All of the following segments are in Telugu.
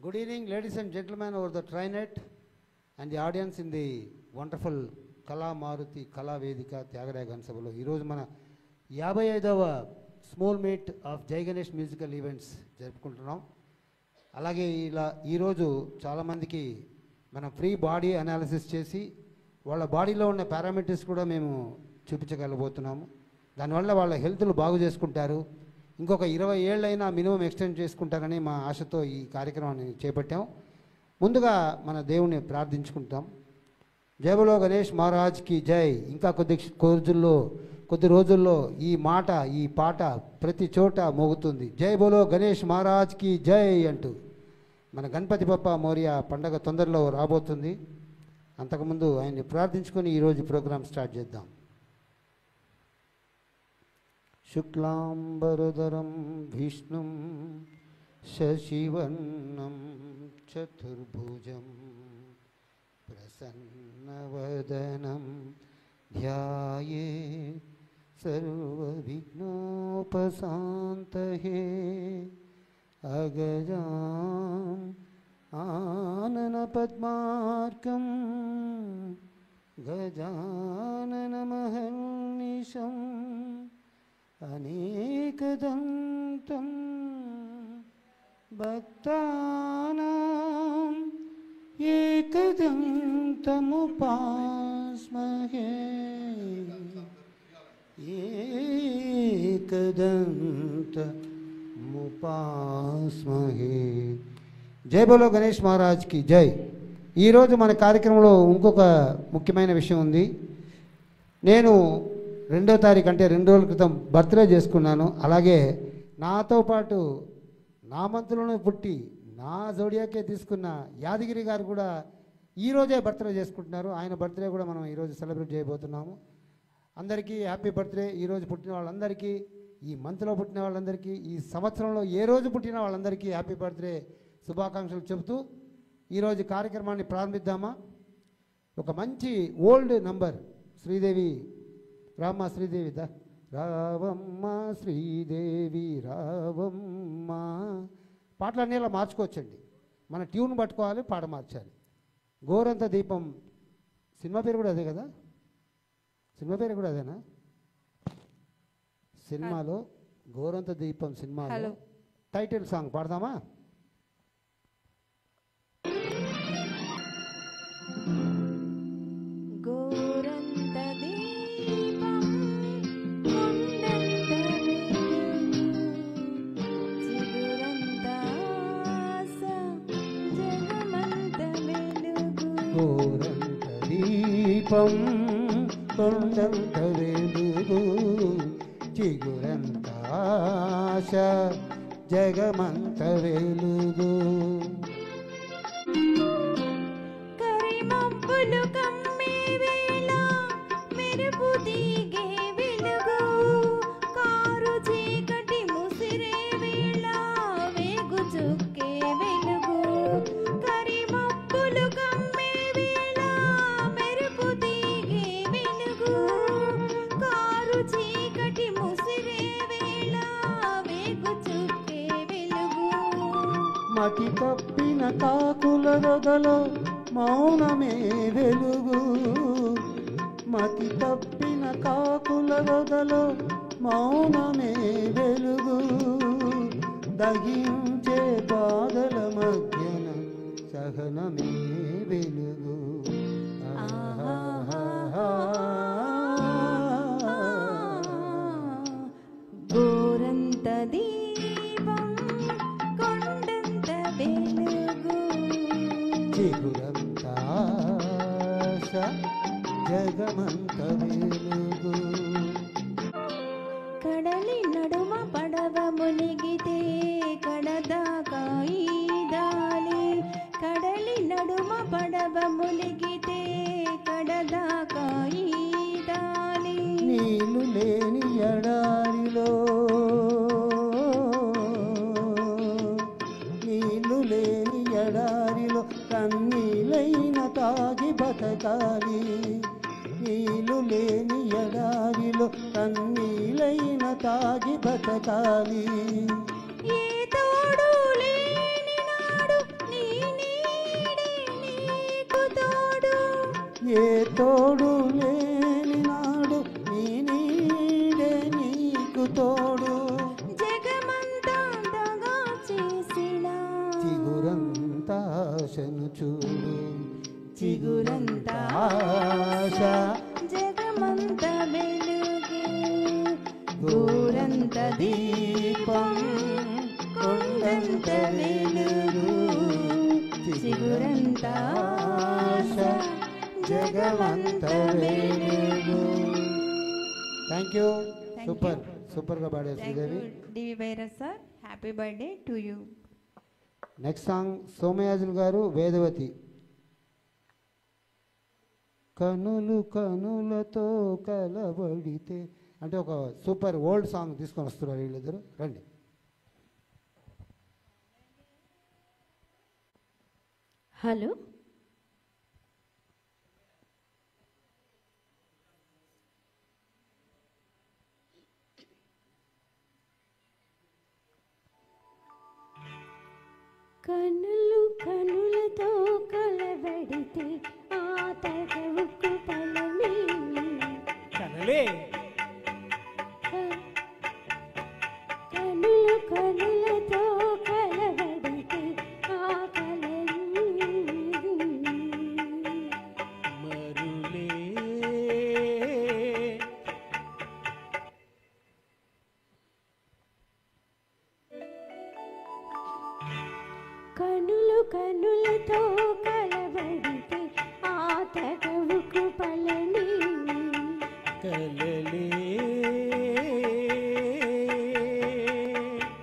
Good evening, ladies and gentlemen over the Trinet and the audience in the wonderful Kala Maruti Kala Vedika Tyagaraja Gansabalo. Ee roju mana 55వ small meet of Jai Ganesh musical events జరుపుకుంటున్నాం. అలాగే ఇలా ఈరోజు చాలామందికి మనం ఫ్రీ బాడీ అనాలిసిస్ చేసి వాళ్ళ బాడీలో ఉన్న పారామీటర్స్ కూడా మేము చూపించగలబోతున్నాము. దానివల్ల వాళ్ళ హెల్త్లు బాగు చేసుకుంటారు. ఇంకొక 20 ఏళ్ళైనా మినిమం ఎక్స్టెండ్ చేసుకుంటారని మా ఆశతో ఈ కార్యక్రమాన్ని చేపట్టాం. ముందుగా మన దేవుని ప్రార్థించుకుంటాం. జై బోలో గణేష్ మహారాజ్కి జై. ఇంకా కొద్ది రోజుల్లో ఈ మాట ఈ పాట ప్రతి చోట మోగుతుంది. జై బోలో గణేష్ మహారాజ్కి జై అంటూ మన గణపతి బప్ప మోరియా పండగ తొందరలో రాబోతుంది. అంతకుముందు ఆయన్ని ప్రార్థించుకొని ఈరోజు ప్రోగ్రాం స్టార్ట్ చేద్దాం. శుక్లాంబరధరం విష్ణుం శశివర్ణం చతుర్భుజం ప్రసన్నవదనం ధ్యాయే సర్వవిఘ్నోపశాంతయే అగజాం ఆననపద్మార్కం గజాననమహర్నిశం అనేకదంతం భక్తానాం ఏకదంతముపాస్మహే ఏకదంతముపాస్మహే. జై బోలో గణేష్ మహారాజ్కి జై. ఈరోజు మన కార్యక్రమంలో ఇంకొక ముఖ్యమైన విషయం ఉంది. నేను 2వ తారీఖు అంటే 2 రోజుల క్రితం బర్త్డే చేసుకున్నాను. అలాగే నాతో పాటు నా మంత్రులను పుట్టి నా జోడియాకే తీసుకున్న యాదగిరి గారు కూడా ఈరోజే బర్త్డే చేసుకుంటున్నారు. ఆయన బర్త్డే కూడా మనం ఈరోజు సెలబ్రేట్ చేయబోతున్నాము. అందరికీ హ్యాపీ బర్త్డే. ఈరోజు పుట్టిన వాళ్ళందరికీ, ఈ మంత్లో పుట్టిన వాళ్ళందరికీ, ఈ సంవత్సరంలో ఏ రోజు పుట్టిన వాళ్ళందరికీ హ్యాపీ బర్త్డే శుభాకాంక్షలు చెబుతూ ఈరోజు కార్యక్రమాన్ని ప్రారంభిద్దామా? ఒక మంచి ఓల్డ్ నంబర్ శ్రీదేవి రామ్మ శ్రీదేవి రావమ్మ శ్రీదేవి రావమ్మ. పాటలన్నీ ఇలా మార్చుకోవచ్చండి. మన ట్యూన్ పట్టుకోవాలి, పాట మార్చాలి. గోరంత దీపం సినిమా పేరు కూడా అదే కదా? సినిమా పేరు కూడా అదేనా? సినిమాలో గోరంత దీపం సినిమాలో టైటిల్ సాంగ్ పాడదామా? గోరంత దీపం కొండంత వెలుగు చిగురంత ఆశ జగమంత వెలుగు. కరిమబ్బులు కమ్మే వేళ మెరుపు దిగే వెలుగు కారు చీకటి ముసిరే వేళ వేగు చుక్కే వెలుగు. కరిమబ్బులు కమ్మే వేళ మెరుపు దిగే వెలుగు కారు చీకటి ముసిరే వేళ వేగు చుక్కే వెలుగు. మతి తప్పిన కాకుల రొదలో మౌనమే వెలుగు. మతి తప్పిన కాకుల రొదలో మౌనమే వెలుగు. దహించే బాధల మధ్యన సహనమే వెలుగు. గోరంత దీపం కొండంత వెలుగు చిగురంత ఆశ జగమంత వెలుగు. కడలి నడుమ పడవ మునిగితే కడదాకా ఈదాలి. కడలి నడుమ పడవ మునిగితే కడదాకా ఈదాలి. నీళ్ళు లేని ఎడారిలో నీళ్ళు లేని ఎడారిలో కన్నీలైన తాగి బతకాలి. నీళ్ళు లేని ఎడారిలో కన్నీలైన తాగి బతకాలి. ఏ తోడు లేని నాడు నీ ఏ తోడు లేని నాడు నీ నీడే నీకు తోడు జగమంతా దగా చేసిన చిగురంతా ఆశను చూడు చిగురంతా ఆశ జగమంత వెలుగే ఊరంత దీపం కొండంత వెలుగు చిగురంత ఆశ జగమంత వెలుగు. Thank you. Thank super you. సూపర్గా పాడారు థ్యాంక్ శ్రీదేవి. యూ డివి వైరస్ sir. Happy birthday to you. Next song Somayajulu గారు వేదవతి. కనులు కనులతో కలబడితే అంటే ఒక సూపర్ ఓల్డ్ సాంగ్ తీసుకొని వస్తున్నారు వీళ్ళిద్దరు. రండి. హలో కనులు కనులతో కలబడితే ఆ తగవుకు ఫలమేమి కనలే కనులు కనులతో కలబడితే ఆ కలమేమి మరులే కనులు కనులతో కలబడితే ఆ తగవుకు ఫలమేమి కలలే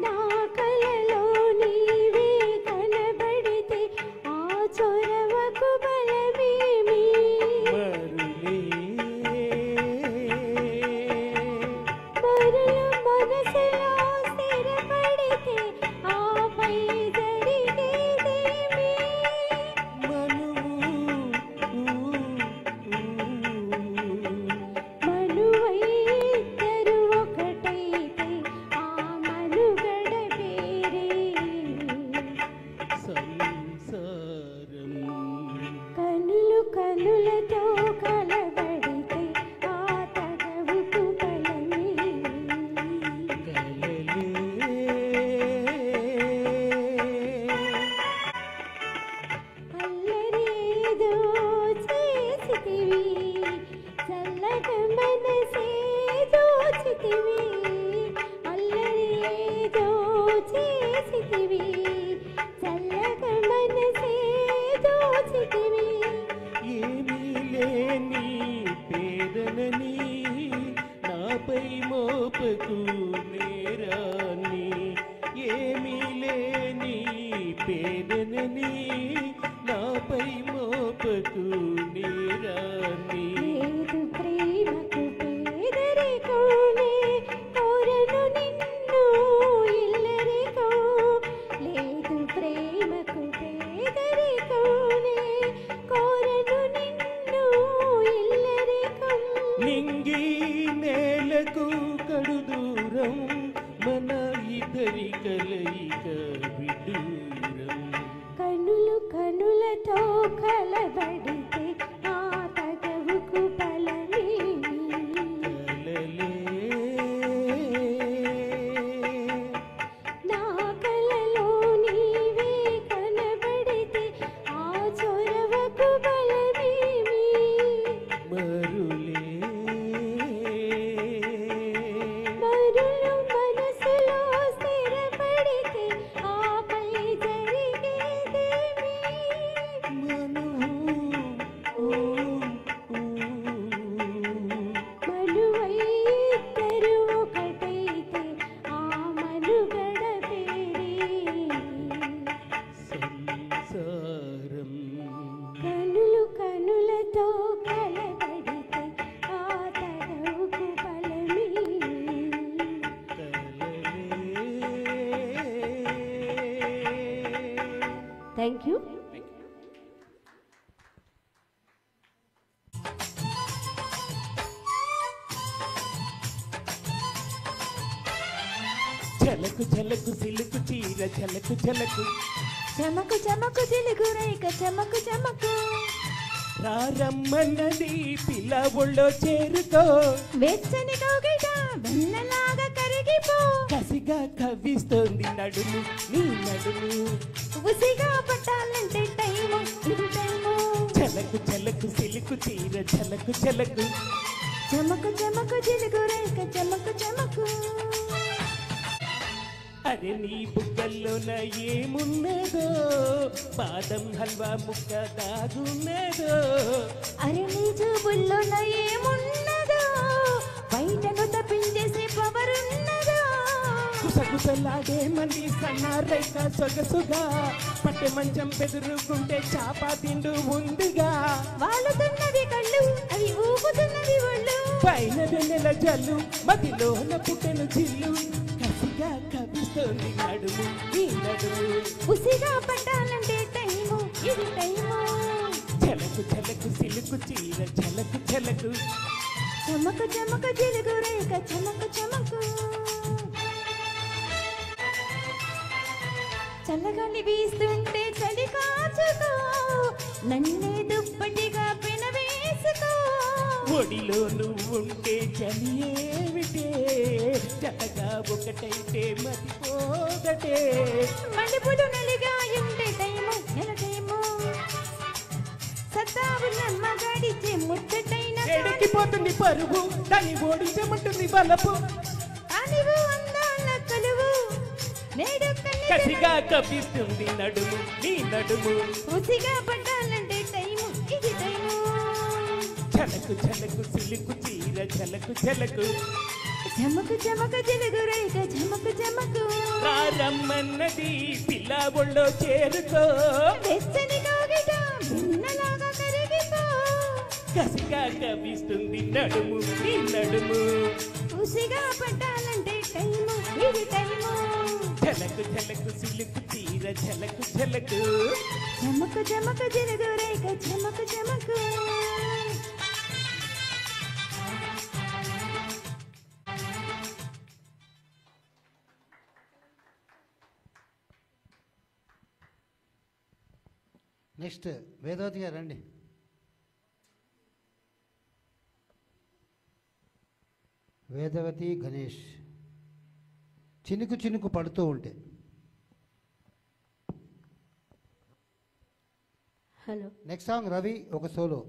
నా కలలో నీవే కనబడితే ఆ చొరవకు బలమేమి మరులే మరులు మనసులో స్థిరపడితే ఆపై జరిగేదేమి మనువు మనువై ఇద్దరు ఒకటైతే ఆ మనుగడ పేరే సంసారం కనులు కనులతో కలబడితే ఆ తగవుకు ఫలమేమి కలలే అల్లరేదో చేసితివి చల్లగా మనసే దోచితివి అల్లరేదో చేసితివి చల్లగా మనసే దోచితివి ఏమీ లేని పేదనని నాపై మోపకు నేరాన్ని ఏమీ లేని పేదనని నాపై మోపకు నేరాన్ని లేదు ప్రేమకు పేదరికోనే కోరను నిన్ను ఇల్లరికో లేదు ప్రేమకు పేదరికోనే కోరను నిన్ను ఇల్లరికం నింగి నేలకు కడు దూరం మన ఇద్దరి కలయిక విదూరం కనులు కనులతో కలబడితే ఆ తగవుకు ఫలమేమి కలలే నా కలలో నీవే కనబడితే ఆ చొరవకు బలమేమి మరులే మరులు మనసులో స్థిరపడితే ఆపై జరిగేదేమి మనువై ఇద్దరు ఒకటైతే ఆ మనుగడ పేరే సంసారం కనులు కనులతో కలబడితే ఆ తగవుకు ఫలమేమి కలలే థ్యాంక్ యూ. ఝలకు ఝలకు సిలుకు చీర ఝలకు ఝలకు చమకు చమకు చిలుకు రేఖ చమకు చమకు రారమ్మన్నది పిల్ల ఒళ్ళో చేరుకో వెచ్చని కౌగిట వెన్నలాగా కరిగిపో కసిగా కవ్విస్తోంది నడుము నీ నడుము ఉసిగా పట్టాలంటే టైము ఇది టైము చలకు చలకు సిలుకు చీర చలకు చలకు చమకు చమకు జిలుగు రేఖ చమకు చమకు అరే నీ బుగ్గల్లోన ఏమున్నదో బాదం హల్వా ముక్క దాగున్నదో అరే నీ చూపుల్లోన ఏమున్నదో బయటను తప్పించేసే పవర్ ఉన్నదో కుసకుసలాడే మంది సన్నారైక సొగసుగా పట్టె మంచం బెదురుకుంటే చాప తిండు ఉందిగా వాలుతున్నవి కళ్ళు అవి ఊపుతున్నవి ఒళ్ళు పైన వెన్నెల జల్లు మదిలోన పుట్టెను చిల్లు కసిగా కవిస్తోంది నడుము ఈ నడుము ఉసిగా పట్టాలంటే టైము ఇది టైము చలకు చలకు సిలుకు చీర చలకు చలకు చమకు చమకు జిలుగు రేఖ చమకు చమకు చల్లగాలి వీస్తుంటే చలి కాచుకో నన్నే దుప్పటిగా పెనవేసుకో ఒడిలో నువ్వుంటే చలి ఏమిటే జతగా ఒకటైతే మతిపోదటే మణిపుడు నలిగా ఉంటే టైము నెల టైము సత్తావున్న మగాడిచ్చే ముచ్చటైన ఎడికిపోతుంది పరుగు దాన్ని ఓడించమంటుంది బలపు అనివు అందాల కలువు నేడు కసిగా కప్పిస్తుంది నడుము నీ నడుము ఉసిగా పట్టాలంటే టైము ఇది టైము చలకు చలకు సిలుకు చీర చలకు చలకు చమకు చమకు జిలుగు రేఖ చమకు చమకు రారమ్మన్నది పిల్ల ఒళ్ళో చేరుకో వెచ్చని కౌగిట వెన్నలాగా కరిగిపో కసిగా కప్పిస్తుంది నడుము నీ నడుము ఉసిగా పట్టాలంటే టైము ఇది టైము చలకు చలకు సిలుకు చీర చలకు చలకు చమకు చమకు జిలుగు రేఖ చమకు చమకు నెక్స్ట్ వేదవతి గారు రండి. వేదవతి గణేష్ చినుకు చినుకు పడుతూ ఉంటే. హలో నెక్స్ట్ సాంగ్ రవి ఒక సోలో.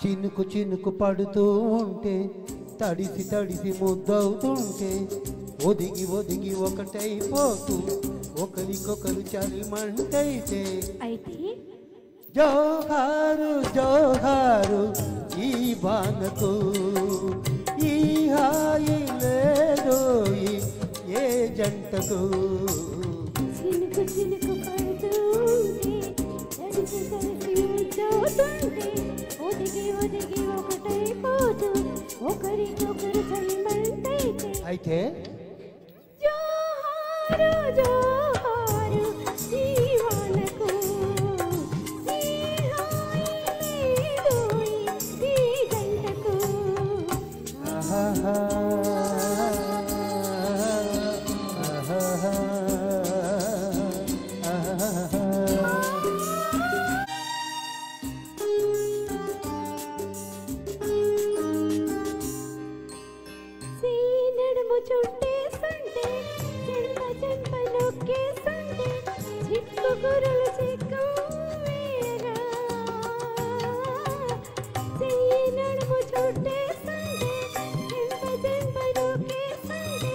చినుకు చినుకు పడుతూ ఉంటే తడిసి తడిసి ముద్దవుతుంటే ఒదిగి ఒదిగి ఒకటైపోతూ ఒకరికొకరు చలిమంటైతే అయితే జోహారు జోహారు ఈ బాణకు ఈ హాయి లేదోయి ఏ జంటకు. చినుకు చినుకు పడుతూ ఉంటే తడిసి తడిసి ముద్దవుతుంటే ఒదిగి ఒదిగి ఒకటైపోతూ ఒకరికొకరు చలిమంటైతే అయితే జోహారు జోహారు జీవనకు ఈ హాయి లేదోయి ఈ జంటకు. ఆహాహా ఆహాహా ఆహాహా. నడుము చుట్టేస్తుంటే చెంప చెంప నొక్కేస్తుంటే చిక్కు కురులు చిక్కు వేయగా చెయ్యి నడుము చుట్టేస్తుంటే చెంప చెంప నొక్కేస్తుంటే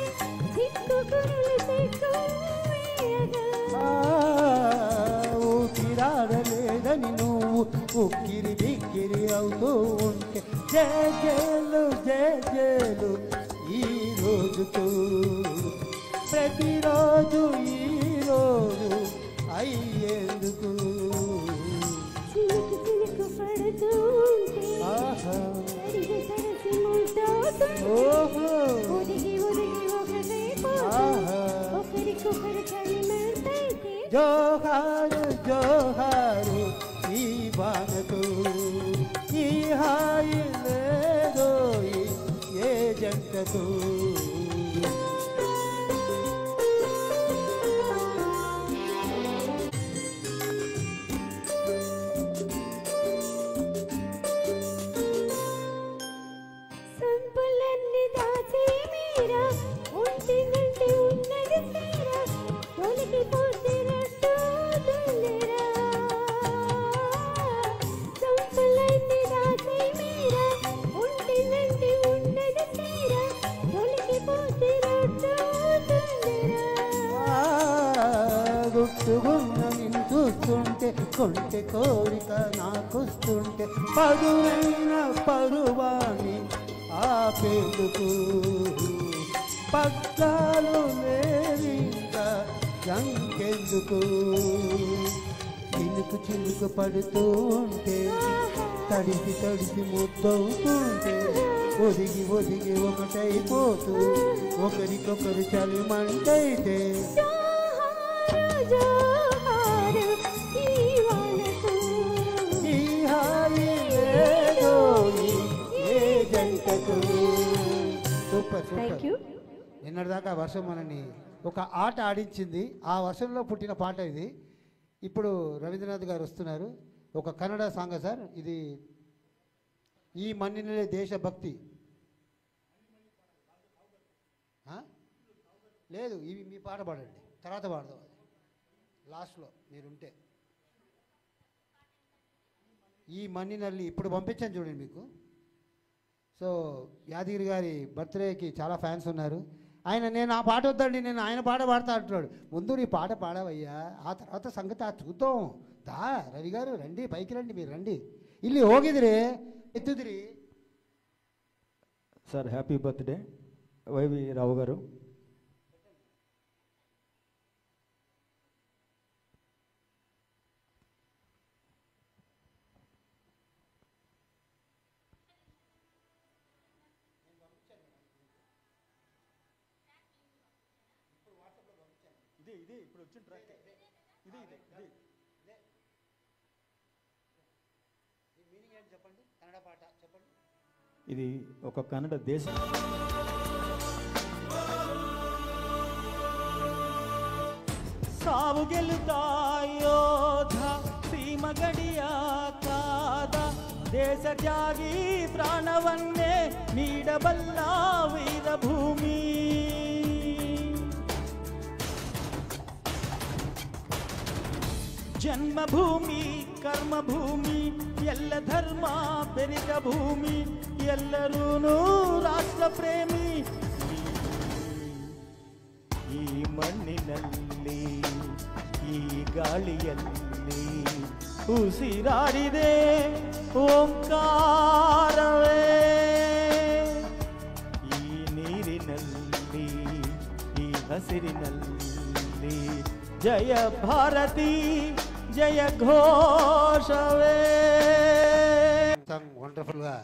చిక్కు కురులు చిక్కు వేయగా ఊపిరాడలేదని నువ్వు ఉక్కిరి బిక్కిరి అవుతూ ఉంటే జేజేలు జేజేలు ఈ రోజుకు ప్రతిరోజు ఈ రోజు అయ్యేందుకు. చినుకు చినుకు పడుతూ ఉంటే ఆహా తడిసి తడిసి జోహారు జోహారు ఈ వానకు, ఈ హాయి లేదో ఏ జంటకు. సంపులన్నీ దాచే మీరా, ఒంటి నుండి ఉన్నది తీరా, తొలికి పోతినట్టు దుల్లేరా. సంపులన్నీ దాచే మీరా, ఒంటి నుండి ఉన్నది తీరా, తొలికి పోతినట్టు దుల్లేరా. గుట్టుగున్న నిన్ను చూస్తుంటే కొంటె కోరిక నాకొస్తుంటే, పదువైన పరువాణి ఆపేందుకు పగ్గాలు లేవింకా జంకెందుకు. చినుకు చినుకు పడుతూ ఉంటే, తడిసి తడిసి ముద్దవుతుంటే, ఒదిగి ఒదిగి ఒకటైపోతూ ఒకరికొకరు చలిమంటైతే. జోహారు ఈ వానకు, ఈ హాయి లేదో ఏ జంటకు. Super thank super. యూ. నిన్నటిదాకా వర్షం మనని ఒక ఆట ఆడించింది. ఆ వర్షంలో పుట్టిన పాట ఇది. ఇప్పుడు రవీంద్రనాథ్ గారు వస్తున్నారు. ఒక కన్నడ సాంగ్ సార్ ఇది. ఈ మన్నినలే దేశభక్తి. లేదు, ఇవి మీ పాట పాడండి, తర్వాత పాడదాం అది లాస్ట్లో మీరుంటే. ఈ మన్నినల్లి ఇప్పుడు పంపించాను చూడండి మీకు. సో యాదగిరి గారి బర్త్డేకి చాలా ఫ్యాన్స్ ఉన్నారు. ఆయన నేను ఆ పాట వద్దండి, నేను ఆయన పాట పాడతా అంటున్నాడు. ముందు నీ పాట పాడవయ్యా, ఆ తర్వాత సంగతి చూద్దాం. దా రవి గారు రండి, పైకి రండి, మీరు రండి. ಇಲ್ಲಿ ಹೋಗಿದ್ರಿ ಎತ್ತಿದ್ರಿ. Sir happy birthday Y V Rao గారు. ఇది ఇప్పుడు వచ్చిన ట్రాక్ ఇది మీనింగ్ ఏంటి చెప్పండి, కన్నడ పాట చెప్పండి. ఇది ఒక కన్నడ దేశ సావు గెలుతాయోధ సీమ గడియ కాದ ದೇಶ ತ್ಯಾಗಿ ಪ್ರಾಣವನ್ನೇ ನೀಡಬಲ್ಲ ವೀರಭೂಮಿ. ಜನ್ಮಭೂಮಿ ಕರ್ಮಭೂಮಿ ಎಲ್ಲ ಧರ್ಮ ಬೆರೆತ ಭೂಮಿ ಎಲ್ಲರೂ ರಾಷ್ಟ್ರ ಪ್ರೇಮಿ. ಈ ಮಣ್ಣಿನಲ್ಲಿ ಈ ಗಾಳಿಯಲ್ಲಿ ಉಸಿರಾಡಿದೆ ಓಂಕಾರವೇ. ಈ ನೀರಿನಲ್ಲಿ ಈ ಹಸಿರಿನಲ್ಲಿ ಜಯ ಭಾರತಿ జయ ఘోషవే. వండర్ఫుల్గా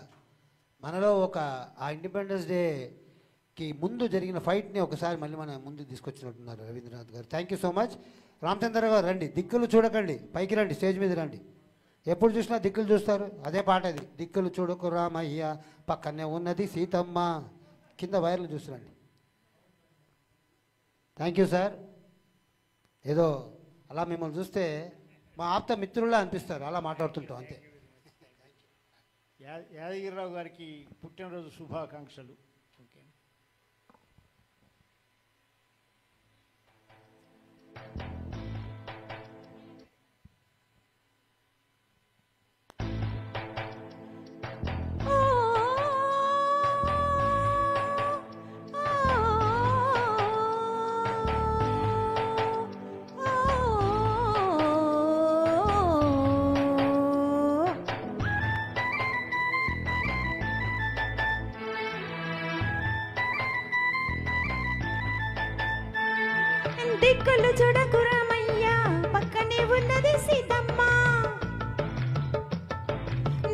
మనలో ఒక ఆ ఇండిపెండెన్స్ డేకి ముందు జరిగిన ఫైట్ని ఒకసారి మళ్ళీ మన ముందు తీసుకొచ్చినట్టున్నారు రవీంద్రనాథ్ గారు. Thank you so much. Ramachandra గారు రండి, దిక్కులు చూడకండి, పైకి రండి, స్టేజ్ మీద రండి. ఎప్పుడు చూసినా దిక్కులు చూస్తారు, అదే పాట అది. దిక్కులు చూడకు రామయ్య పక్కనే ఉన్నది సీతమ్మ. కింద వైర్లు చూస్తురండి. Thank you sir. ఏదో అలా మిమ్మల్ని చూస్తే మా ఆప్త మిత్రుల్లా అనిపిస్తారు, అలా మాట్లాడుతుంటాం అంతే. యాదగిరిరావు గారికి పుట్టినరోజు శుభాకాంక్షలు. ఓకే. దిక్కులు చూడకు రామయ్య పక్కనే ఉన్నది సీతమ్మ.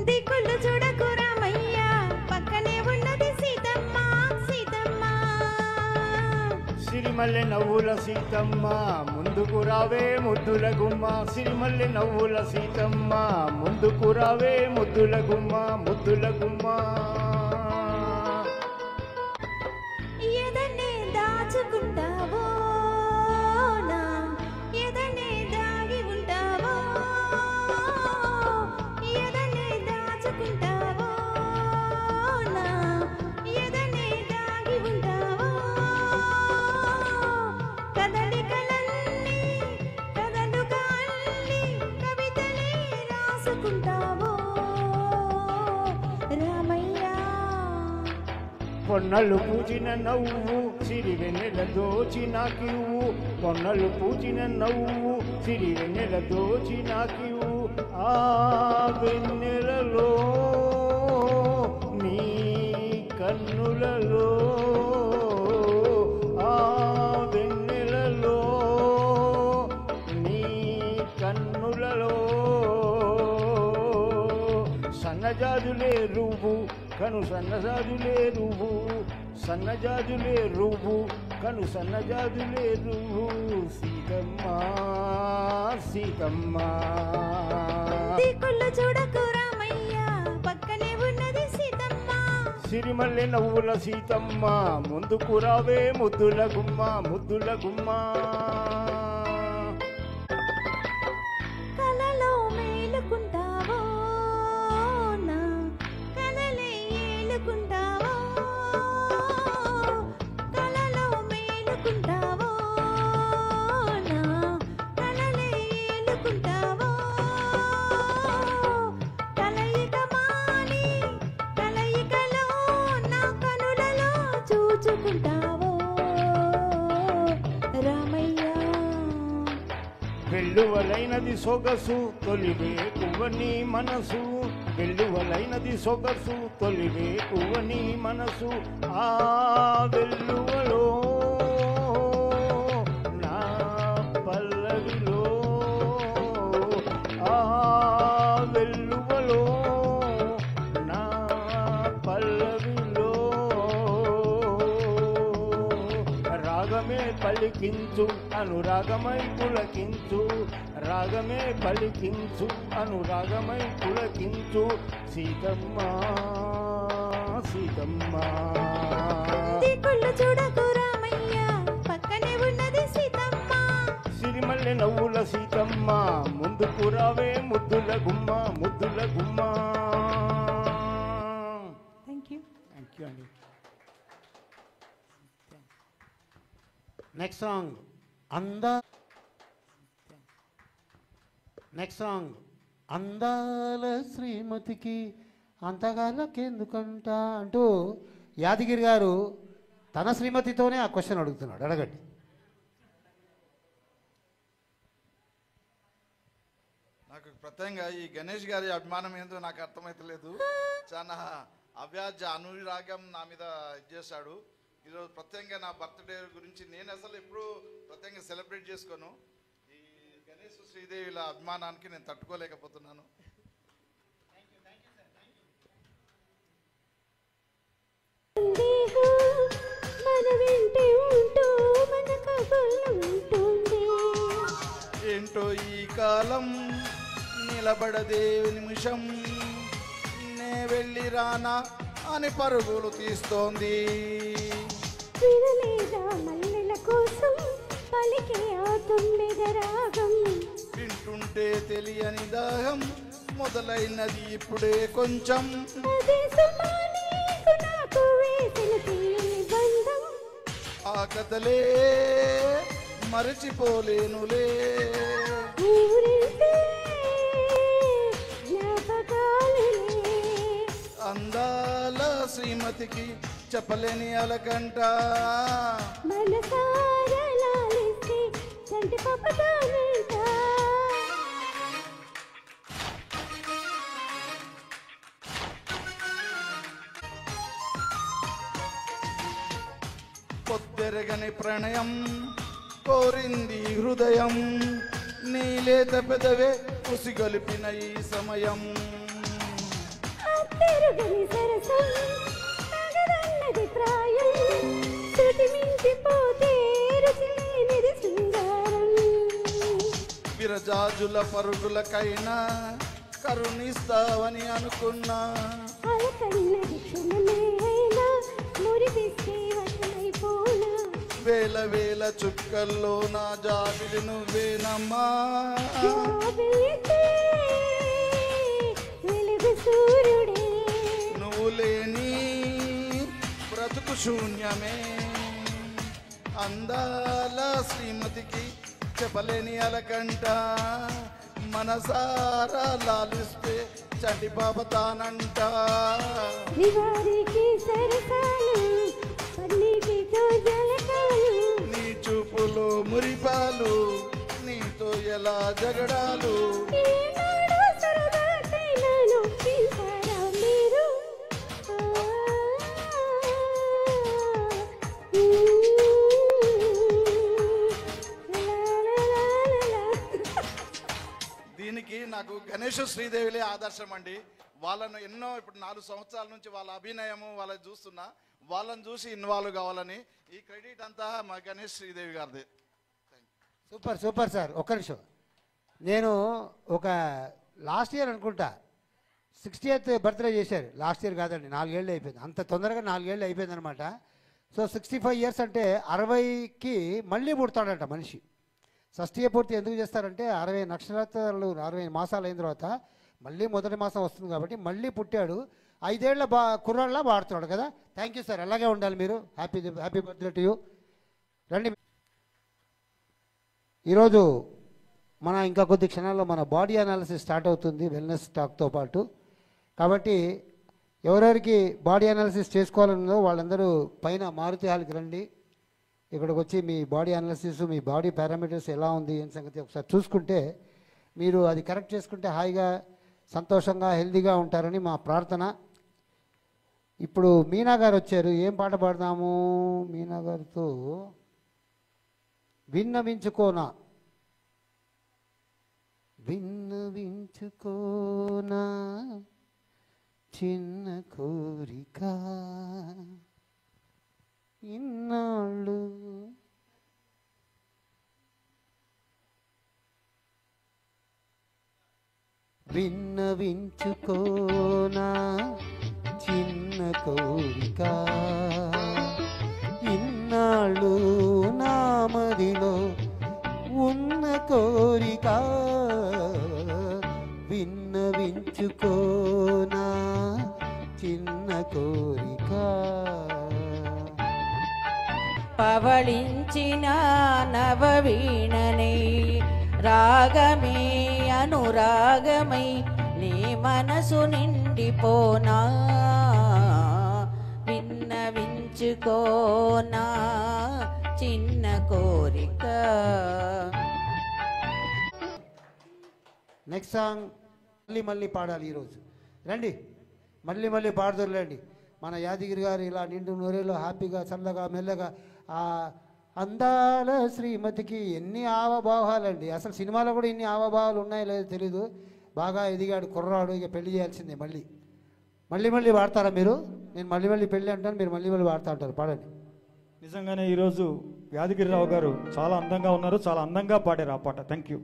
దిక్కులు చూడకు రామయ్య పక్కనే ఉన్నది సీతమ్మ. సీతమ్మ సిరిమల్లె నవ్వుల సీతమ్మ ముందుకు రావే ముద్దుల గుమ్మ సిరిమల్లె నవ్వుల సీతమ్మ ముందుకు రావే ముద్దుల గుమ్మ ముద్దుల గుమ్మ ఎదనే దాచుకుంటావో నా ఎదనే దాగి ఉంటావో ఎదనే దాచుకుంటావో నా ఎదనే దాగి ఉంటావో కదలికలన్నీ కదలుగా అల్లి కవితలే రాసుకుంటావో రామయ్య పొన్నలు పూచిన నవ్వు సిరి వెన్నెల దోచి నాకివ్వు పొన్నలు పూచిన నవ్వు సిరి వెన్నెల దోచి నాకివ్వు ఆ వెన్నెలలో నీ కన్నులలో ఆ వెన్నెలలో నీ కన్నులలో సన్నజాజులే రువ్వు కను సన్నజాజులే రువ్వు సన్నజాజులే రువ్వు కను సన్నజాజులే రువ్వు సీతమ్మ సీతమ్మ దిక్కులు చూడకు రామయ్య పక్కనే ఉన్నది సీతమ్మ సిరిమల్లె నవ్వుల సీతమ్మ ముందుకు రావే ముద్దుల గుమ్మ ముద్దుల గుమ్మ కలలో మేలుకుంటావో నా కలలే ఏలుకుంటావో కలలో మేలుకుంటావో నా కలలే ఏలుకుంటావో కలయిక మాని కలయికలో నా కనులలో చూచుకుంటావో రామయ్య వెల్లువలైనది సొగసు తొలివే కువ్వని మనసు వెల్లువలైనది సొగసు తొలివే కువ్వని మనసు ఆ వెల్లువలో నా పల్లవిలో ఆ వెల్లువలో నా పల్లవిలో రాగమే పలికించు అనురాగమై పులకించు రాగమే పలికించు అనురాగమై పులకించు సీతమ్మ సీతమ్మ దిక్కులు చూడకు రామయ్య పక్కనే ఉన్నది సీతమ్మ సిరిమల్లె నవ్వుల సీతమ్మ ముందుకు రావే ముద్దుల గుమ్మ ముద్దుల గుమ్మ థ్యాంక్ యూ అండి నెక్స్ట్ సాంగ్ నెక్స్ట్ సాంగ్ అందాల శ్రీమతికి అంతగాలకెందుకంట అంటూ యాదగిరి గారు తన శ్రీమతితోనే ఆ క్వశ్చన్ అడుగుతున్నాడు. అడగండి. నాకు ప్రత్యేకంగా ఈ గణేష్ గారి అభిమానం ఏందో నాకు అర్థమైతలేదు. చాలా అవ్యాజ అనురాగం నా మీద ఇచ్చేశాడు. ఈరోజు ప్రత్యేకంగా నా బర్త్డే గురించి నేను అసలు ఎప్పుడు ప్రత్యేకంగా సెలబ్రేట్ చేసుకోను. ఈ గణేష్ శ్రీదేవిల అభిమానానికి నేను తట్టుకోలేకపోతున్నాను. ఏంటో ఈ కాలం నిలబడదే నిమిషం నే వెళ్ళి రానా అని పరుగులు తీస్తోంది. వింటుంటే తెలియని దాహం మొదలైనది ఇప్పుడే కొంచెం. ఆ కథలే మరచిపోలేనులే. అందాల శ్రీమతికి చెప్పలేని అలకంట పొద్దెరగని ప్రణయం కోరింది హృదయం నీలేత పెదవే ఉసిగొలిపిన ఈ సమయం. ప్రాయం శృతి మించిపోతే విరజాజుల పరుగులకైనా కరుణిస్తావని అనుకున్నా. అలకడిన క్షణమేనా మురిపిస్తే వశమైపోనా. వేల వేల చుక్కల్లో నా జాబిలి నువ్వేనమ్మా. జాబిలితే వెలుగు సూర్యుడే. నువ్వు లేని బ్రతుకు శూన్యమే. అందాల శ్రీమతికి చెప్పలేని అలకంట. మనసారా లాలిస్తే చంటి బాబ తానంట. శ్రీవారికి సరసాలు పన్నీటితో జలకాలు. నీ చూపులో మురిపాలు నీతో ఎలా జగడాలు. ఈనాడు సరదాకైనాను పిలిచారా మీరు? దీనికి నాకు గణేష్ శ్రీదేవిలే ఆదర్శం అండి. వాళ్ళను ఎన్నో ఇప్పుడు 4 సంవత్సరాల నుంచి వాళ్ళ అభినయము వాళ్ళని చూస్తున్నా. వాళ్ళని చూసి ఇన్వాల్వ్ కావాలని ఈ క్రెడిట్ అంతా మా గణేష్ శ్రీదేవి గారిది. Super super sir. ఒక్క నిమిషం, నేను ఒక లాస్ట్ ఇయర్ అనుకుంటా 60th బర్త్డే చేశారు. లాస్ట్ ఇయర్ కాదండి, 4 ఏళ్ళు అయిపోయింది. అంత తొందరగా 4 ఏళ్ళు అయిపోయింది అనమాట. సో 65 ఇయర్స్ అంటే 60కి మళ్ళీ పుడతాడంట మనిషి. షష్ఠీయ పూర్తి ఎందుకు చేస్తారంటే 60 నక్షత్రాలు 60 మాసాలు అయిన తర్వాత మళ్ళీ మొదటి మాసం వస్తుంది కాబట్టి మళ్ళీ పుట్టాడు. 5 ఏళ్ల కుర్రాళ్ళ వాడుతున్నాడు కదా. థ్యాంక్ యూ సార్, అలాగే ఉండాలి మీరు. Happy birthday to you. రండి. ఈరోజు మన ఇంకా కొద్ది క్షణాల్లో మన బాడీ అనాలిసిస్ స్టార్ట్ అవుతుంది వెల్నెస్ టాక్తో పాటు. కాబట్టి ఎవరెవరికి బాడీ అనాలిసిస్ చేసుకోవాలన్నదో వాళ్ళందరూ పైన మారుతి హాల్కి రండి. ఇక్కడికి వచ్చి మీ బాడీ అనాలిసిస్, మీ బాడీ పారామీటర్స్ ఎలా ఉంది అని సంగతి ఒకసారి చూసుకుంటే మీరు అది కరెక్ట్ చేసుకుంటే హాయిగా సంతోషంగా హెల్దీగా ఉంటారని మా ప్రార్థన. ఇప్పుడు మీనా గారు వచ్చారు. ఏం పాట పాడదాము మీనా గారితో? విన్నవించుకోనా విన్నవించుకోనా చిన్న కోరిక ఇన్నాళ్ళు. విన్నవించుకోనా చిన్న కోరిక ఇన్నాళ్ళు నా మదిలో ఉన్న కోరిక. విన్నవించుకోనా చిన్న కోరిక. పవళించిన నవవీణనై రాగమే అనురాగమై నీ మనసు నిండిపోనా. విన్నవించుకోనా చిన్న కోరిక. నెక్స్ట్ సాంగ్ మళ్ళీ పాడాలి ఈరోజు. రండి, మళ్ళీ పాడుదరులేండి. మన యాదగిరి గారు ఇలా నిండు నూరేలో హ్యాపీగా చల్లగా మెల్లగా ఆ అందాల శ్రీమతికి ఎన్ని ఆవభావాలండి. అసలు సినిమాలో కూడా ఇన్ని ఆవభావాలు ఉన్నాయో లేదో తెలీదు. బాగా ఎదిగాడు కుర్రాడు, ఇక పెళ్లి చేయాల్సిందే. మళ్ళీ పాడతారా మీరు? నేను మళ్ళీ పెళ్ళి అంటాను, మీరు మళ్ళీ పాడుతూ ఉంటారు. పాడండి. నిజంగానే ఈరోజు యాదగిరిరావు గారు చాలా అందంగా ఉన్నారు, చాలా అందంగా పాడారు ఆ పాట. Thank you.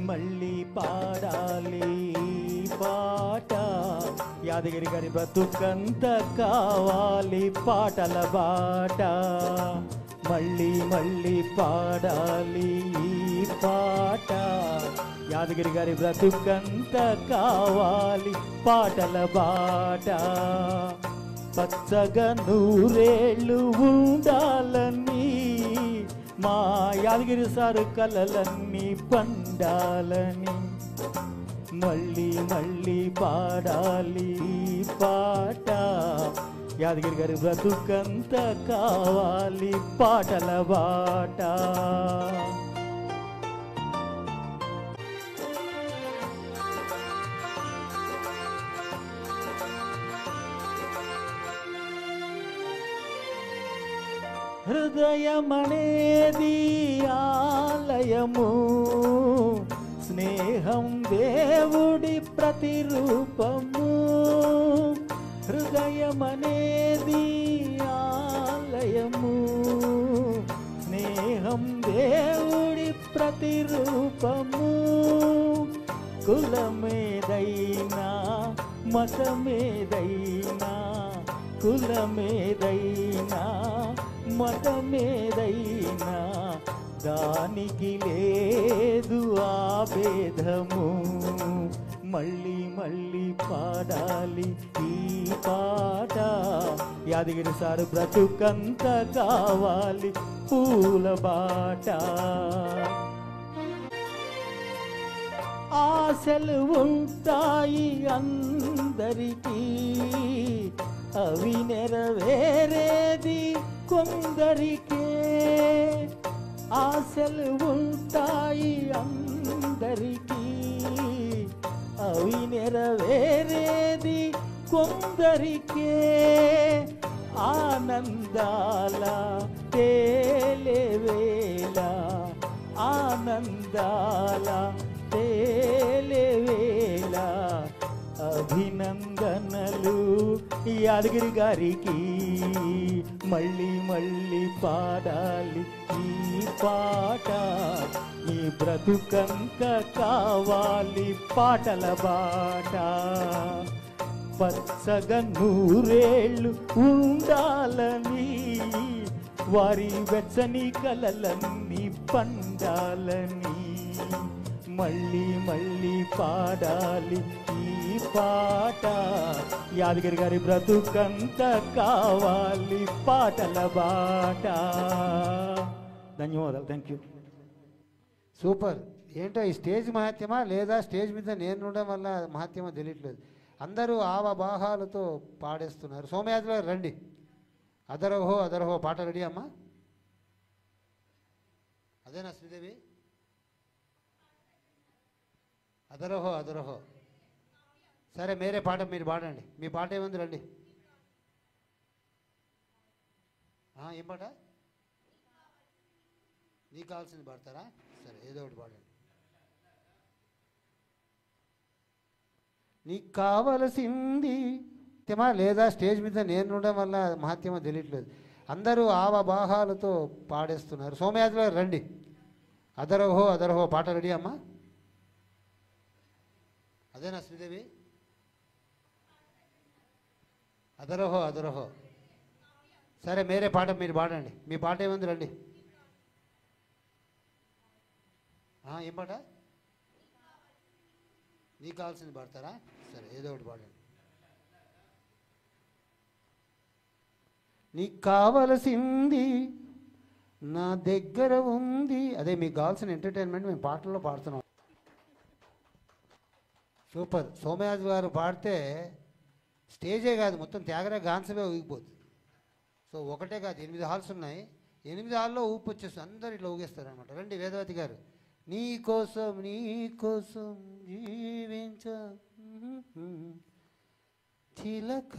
మళ్ళీ పాడాలి పాట యాదగిరి గారి బ్రతుకంత కావాలి పాటల బాట. మళ్ళీ పాడాలి పాట యాదగిరి గారి బ్రతుకంత కావాలి పాటల బాట. పచ్చగా నూరేళ్ళు ఉండాలని మా యాదగిరి సారు కలలన్నీ పండాలని. మళ్ళీ పాడాలి పాట యాదగిరి గారి బ్రతుకంత కావాలి పాటల బాట. హృదయమనేది ఆలయము, స్నేహం దేవుడి ప్రతిరూపము. హృదయమనేది ఆలయము, స్నేహం దేవుడి ప్రతిరూపము. కులమేదైనా మతమేదైనా, కులమేదైనా మతమేదైనా, దానికి లేదు ఆభేదము. మళ్ళీ మళ్ళీ పాడాలి ఈ పాట. యాదగిరి సారు బ్రతుకంత కావాలి పూల బాట. ఆశలు ఉంటాయి అందరికీ, అవి నెరవేరేది కొందరికే. ఆశలు ఉంటాయి అందరికీ, అవి నెరవేరేది కొందరికే. ఆనందాల తేలేవేళ, ఆనందాల తేలేవేళ, అభినందనలు యాదగిరి గారికి. మళ్ళీ మళ్ళీ పాడాలి ఈ పాట. ఈ బ్రతుకంత కావాలి పాటల బాట. పచ్చగా నూరేళ్ళు ఉండాలని, వారి వెచ్చని కలలన్నీ పండాలని. మళ్ళీ మళ్ళీ పాడాలి ఈ పాట. యాదగిరి గారి బ్రతుకంత కావాలి పాటల బాట. ధన్యవాదాలు. Thank you. సూపర్. ఏంటో ఈ స్టేజ్ మహత్యమా లేదా స్టేజ్ మీద నేను ఉండడం వల్ల మహత్యమో తెలియట్లేదు. అందరూ ఆవభాహాలతో పాడేస్తున్నారు. సోమయాజులు గారు రండి. అదరహో అదరహో పాట రెడీ అమ్మా? అదేనా శ్రీదేవి? అదరహో అదరహో. సరే మేరే పాట మీరు పాడండి. మీ పాట ఏముంది రండి. ఏం పాట? నీకు కావాల్సింది పాడతారా? సరే ఏదో ఒకటి పాడండి. నీకు కావలసింది మహత్యమా లేదా స్టేజ్ మీద నేను ఉండడం వల్ల మహత్యమో తెలియట్లేదు. అందరూ ఆవభాహాలతో పాడేస్తున్నారు. సోమయాజులు గారు రండి. అదరహో అదరహో పాట రెడీ అమ్మా? అదేనా శ్రీదేవి? అదరహో అదరహో. సరే మేరే పాట మీరు పాడండి. మీ పాట ఏముంది రండి. ఏం పాట? నీకు కావాల్సింది పాడతారా? సరే ఏదో ఒకటి పాడండి. నీకు కావలసింది నా దగ్గర ఉంది. అదే మీకు కావాల్సిన ఎంటర్టైన్మెంట్ మేము పాటల్లో పాడుతున్నాం. సూపర్. సోమయాజు గారు పాడితే స్టేజే కాదు మొత్తం త్యాగరాజ గాన్సవే ఊగిపోతుంది. సో ఒకటే కాదు 8 హాల్స్ ఉన్నాయి. 8 హాల్లో ఊపు వచ్చేస్తుంది. అందరు ఇట్లా ఊగేస్తారు అనమాట. రండి వేదవతి గారు. నీ కోసం జీవించ చిలక.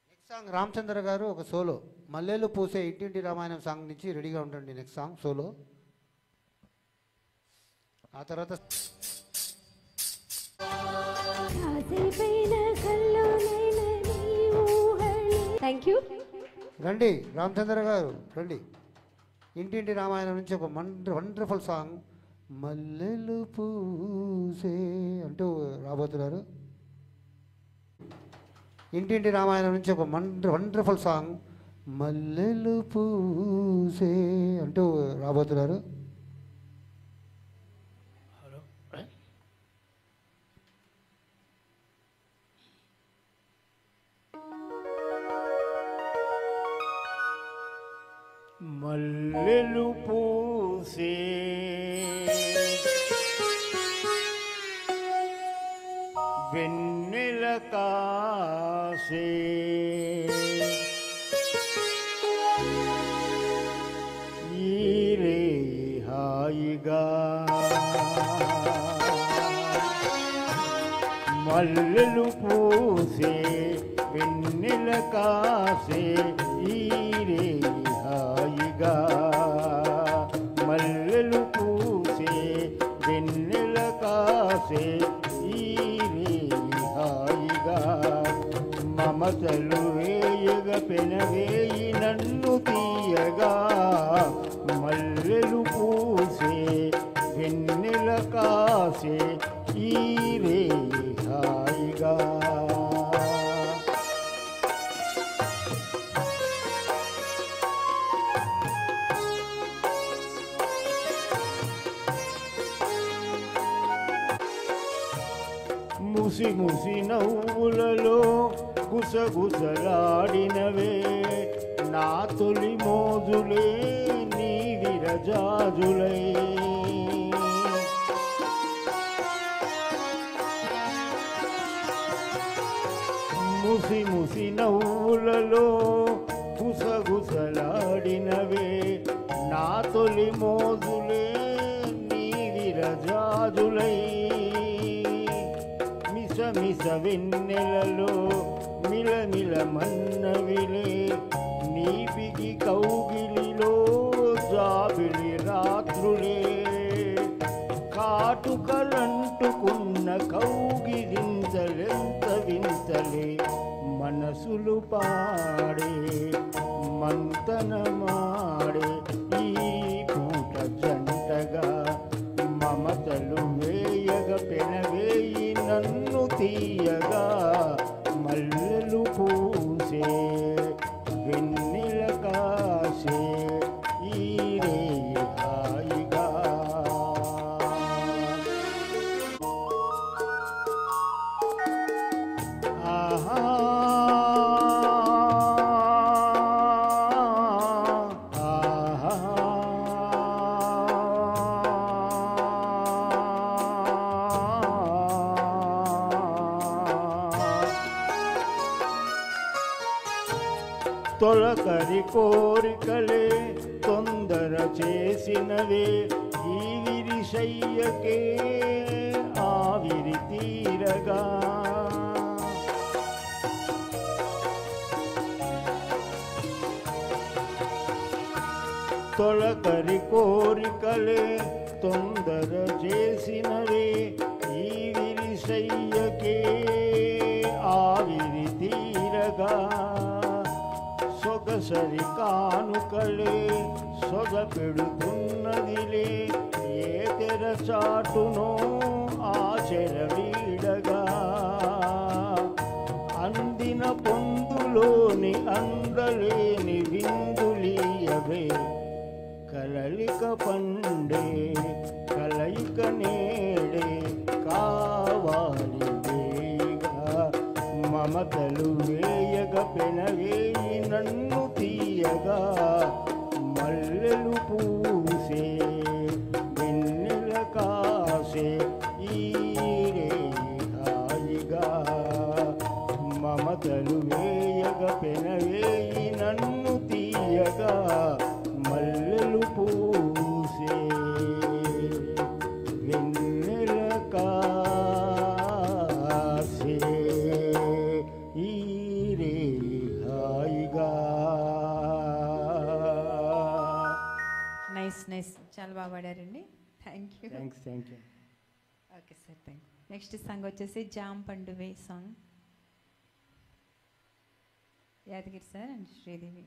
నెక్స్ట్ సాంగ్ రామచంద్ర గారు ఒక సోలో. మల్లెలు పూసే ఇంటింటి రామాయణం సాంగ్ నుంచి రెడీగా ఉండండి. Next song solo. ఆ తర్వాత థ్యాంక్ యూ. రండి రామచంద్ర గారు రండి. ఇంటింటి రామాయణం నుంచి ఒక వండర్ఫుల్ సాంగ్ మల్లెలు పూసే అంటూ రాబోతున్నారు. ఇంటింటి రామాయణం నుంచి ఒక వండర్ఫుల్ సాంగ్ మల్లెలు పూసే అంటూ రాబోతున్నారు. మల్లెలు పూసే వెన్నెల కాసే ఈరే హాయిగా మల్లెలు పూసే వెన్నెల కాసే ఈరే హాయిగా మల్లెలు పూసే వెన్నెల కాసే ఈరే హాయిగా మమతలు వేయగ పెనవేయి నన్ను తీయగా మల్లెలు పూసే వెన్నెల కాసే ఈరే హాయిగా ముసి ముసి నవ్వులలో గుసగుసలాడినవే నా తొలి మోజులే నీ విరజాజులై ముసి ముసి నవ్వులలో గుసగుసలాడినవే నా తొలి మోజులే నీ విరజాజులై మిస మిస వెన్నెలలో మిలమిల మన్నవిలే నీ బిగి కౌగిలిలో జాబిలి రాత్రులే కాటుకలంటుకున్న కౌగిలింతలెంత వింతలే మనసులు పాడే మంతనమాడే ఈ పూట జంటగా మమతలు వేయగ పెనవేయి నన్ను తీయగా మల్లెలు పూసే వెన్నెల కాసే ఈరే హాయిగా ఆహా తొలకరి కోరికలే తొందర చేసినవే ఈ విరిశయ్యకే ఆవిరి తీరగా తొలకరి కోరికలే తొందర చేసినవే ఈ విరిశయ్యకే ఆవిరి తీరగా సొగసరి కానుకలే సొగ పెడుతున్నదిలే ఏ తెర చాటునో ఆచర వీడగా అందిన పొందులోని అందలేని విందులీయవే కలలిక పండే కలయిక నేడే కావాలి వేయిగా మమతలు వేయగ పెనవేయి నన్ను తీయగా మల్లెలు పూసే వెన్నెల కాసే ఈరే హాయిగా మమతలు వేయగ పెనవేయి నన్ను తీయగా మల్లెలు పూసే వెన్నెల కాసే ఈరే హాయిగా. నైస్ నైస్ చాలా బాగా పాడారండి. Thank you. Thanks. Okay sir, thank you. Next song వచ్చేసి జామ్ పండువే song, Yadagiri sir and Sridevi.